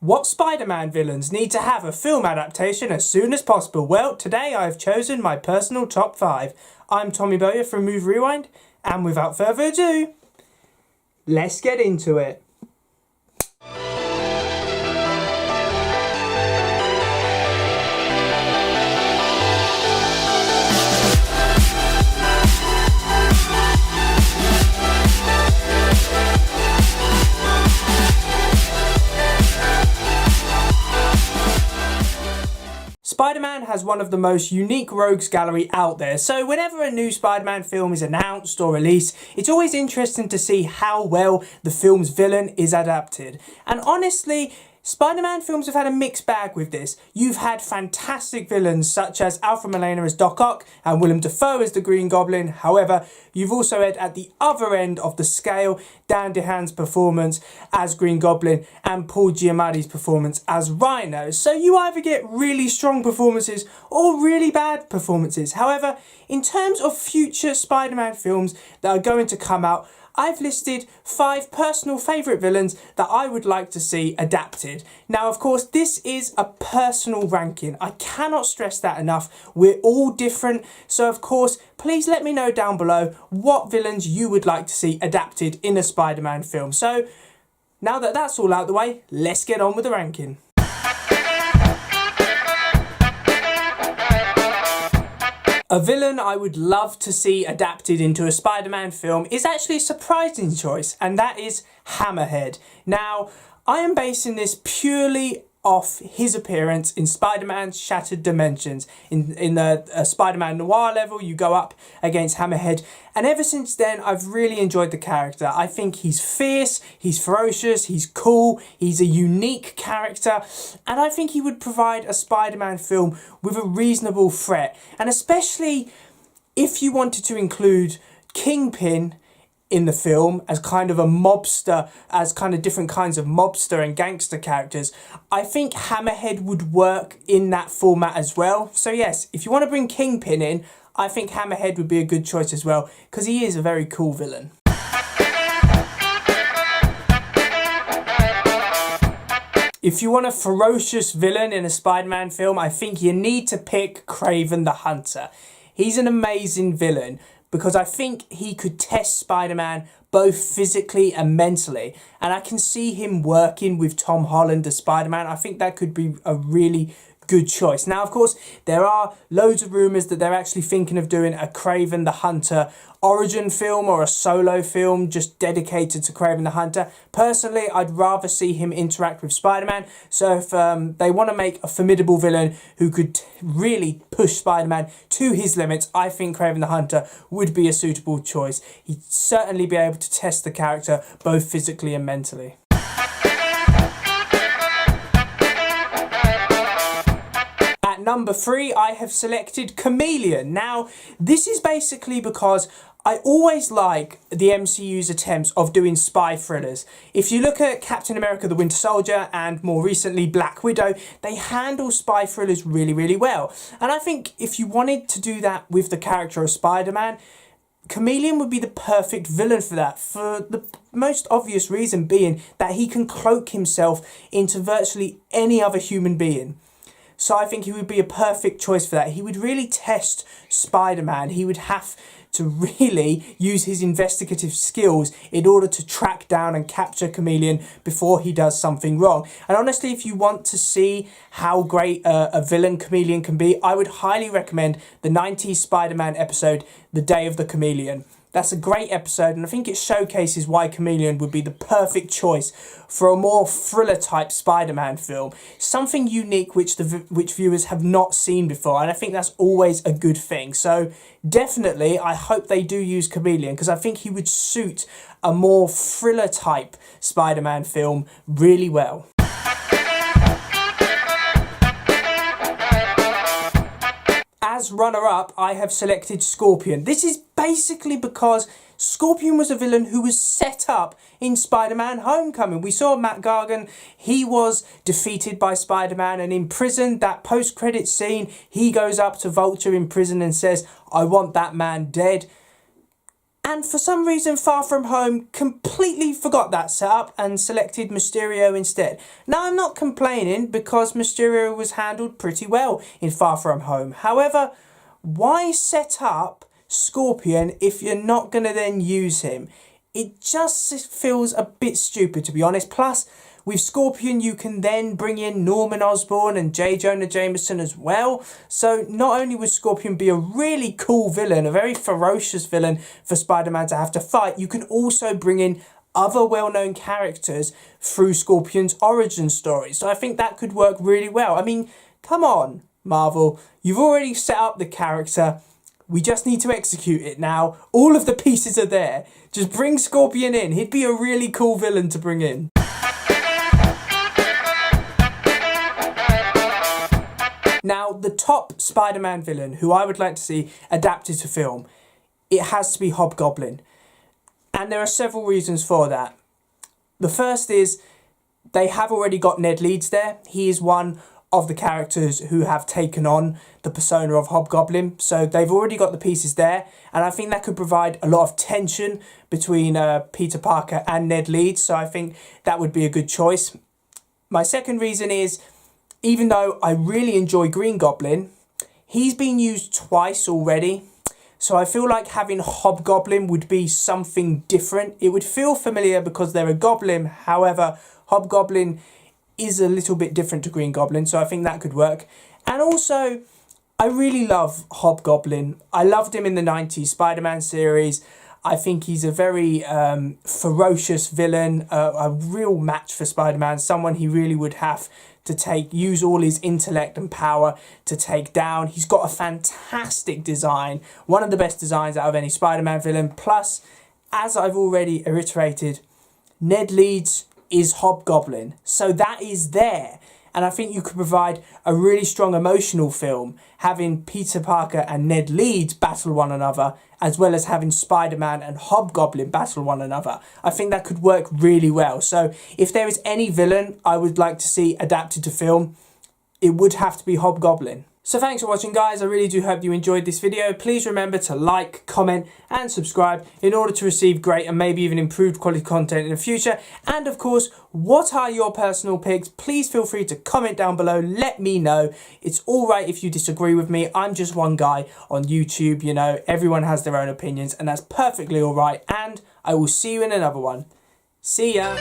What Spider-Man villains need to have a film adaptation as soon as possible? Well, today I've chosen my personal top 5. I'm Tommy Bowyer from Move Rewind, and without further ado, let's get into it. Spider-Man has one of the most unique rogues gallery out there, so whenever a new Spider-Man film is announced or released, it's always interesting to see how well the film's villain is adapted. And honestly, Spider-Man films have had a mixed bag with this. You've had fantastic villains such as Alfred Molina as Doc Ock and Willem Dafoe as the Green Goblin. However, you've also had at the other end of the scale Dan DeHaan's performance as Green Goblin and Paul Giamatti's performance as Rhino. So you either get really strong performances or really bad performances. However, in terms of future Spider-Man films that are going to come out, I've listed 5 personal favourite villains that I would like to see adapted. Now, of course, this is a personal ranking. I cannot stress that enough. We're all different. So, of course, please let me know down below what villains you would like to see adapted in a Spider-Man film. So, now that that's all out the way, let's get on with the ranking. A villain I would love to see adapted into a Spider-Man film is actually a surprising choice, and that is Hammerhead. Now, I am basing this purely off his appearance in Spider-Man's Shattered Dimensions. In the Spider-Man Noir level, you go up against Hammerhead, and ever since then, I've really enjoyed the character. I think he's fierce, he's ferocious, he's cool, he's a unique character, and I think he would provide a Spider-Man film with a reasonable threat. And especially if you wanted to include Kingpin in the film as kind of a mobster, as kind of different kinds of mobster and gangster characters, I think Hammerhead would work in that format as well. So yes, if you want to bring Kingpin in, I think Hammerhead would be a good choice as well, because he is a very cool villain. If you want a ferocious villain in a Spider-Man film, I think you need to pick Kraven the Hunter. He's an amazing villain, because I think he could test Spider-Man both physically and mentally. And I can see him working with Tom Holland as Spider-Man. I think that could be a really good choice. Now, of course, there are loads of rumours that they're actually thinking of doing a Kraven the Hunter origin film or a solo film just dedicated to Kraven the Hunter. Personally, I'd rather see him interact with Spider-Man. So if they want to make a formidable villain who could really push Spider-Man to his limits, I think Kraven the Hunter would be a suitable choice. He'd certainly be able to test the character both physically and mentally. At number 3, I have selected Chameleon. Now, this is basically because I always like the MCU's attempts of doing spy thrillers. If you look at Captain America the Winter Soldier and more recently Black Widow, they handle spy thrillers really, really well. And I think if you wanted to do that with the character of Spider-Man, Chameleon would be the perfect villain for that, for the most obvious reason being that he can cloak himself into virtually any other human being. So I think he would be a perfect choice for that. He would really test Spider-Man. He would have to really use his investigative skills in order to track down and capture Chameleon before he does something wrong. And honestly, if you want to see how great a villain Chameleon can be, I would highly recommend the 90s Spider-Man episode, The Day of the Chameleon. That's a great episode, and I think it showcases why Chameleon would be the perfect choice for a more thriller-type Spider-Man film. Something unique which viewers have not seen before, and I think that's always a good thing. So definitely, I hope they do use Chameleon, because I think he would suit a more thriller-type Spider-Man film really well. As runner-up, I have selected Scorpion. This is basically because Scorpion was a villain who was set up in Spider-Man Homecoming. We saw Matt Gargan, he was defeated by Spider-Man and in prison, that post-credit scene, he goes up to Vulture in prison and says, "I want that man dead." And for some reason, Far From Home completely forgot that setup and selected Mysterio instead. Now, I'm not complaining because Mysterio was handled pretty well in Far From Home. However, why set up Scorpion if you're not going to then use him? It just feels a bit stupid, to be honest. Plus, with Scorpion, you can then bring in Norman Osborn and J. Jonah Jameson as well. So not only would Scorpion be a really cool villain, a very ferocious villain for Spider-Man to have to fight, you can also bring in other well-known characters through Scorpion's origin story. So I think that could work really well. I mean, come on, Marvel. You've already set up the character. We just need to execute it now. All of the pieces are there. Just bring Scorpion in. He'd be a really cool villain to bring in. Now, the top Spider-Man villain who I would like to see adapted to film, it has to be Hobgoblin. And there are several reasons for that. The first is they have already got Ned Leeds there. He is one of the characters who have taken on the persona of Hobgoblin. So they've already got the pieces there. And I think that could provide a lot of tension between Peter Parker and Ned Leeds. So I think that would be a good choice. My second reason is, even though I really enjoy Green Goblin, he's been used twice already. So I feel like having Hobgoblin would be something different. It would feel familiar because they're a goblin. However, Hobgoblin is a little bit different to Green Goblin. So I think that could work. And also, I really love Hobgoblin. I loved him in the 90s Spider-Man series. I think he's a very ferocious villain, a real match for Spider-Man, someone he really would have to use all his intellect and power to take down. He's got a fantastic design, one of the best designs out of any Spider-Man villain. Plus, as I've already reiterated, Ned Leeds is Hobgoblin, so that is there. And I think you could provide a really strong emotional film, having Peter Parker and Ned Leeds battle one another, as well as having Spider-Man and Hobgoblin battle one another. I think that could work really well. So if there is any villain I would like to see adapted to film, it would have to be Hobgoblin. So thanks for watching, guys. I really do hope you enjoyed this video. Please remember to like, comment and subscribe in order to receive great and maybe even improved quality content in the future. And of course, what are your personal picks? Please feel free to comment down below. Let me know. It's all right if you disagree with me. I'm just one guy on YouTube. You know, everyone has their own opinions and that's perfectly all right. And I will see you in another one. See ya.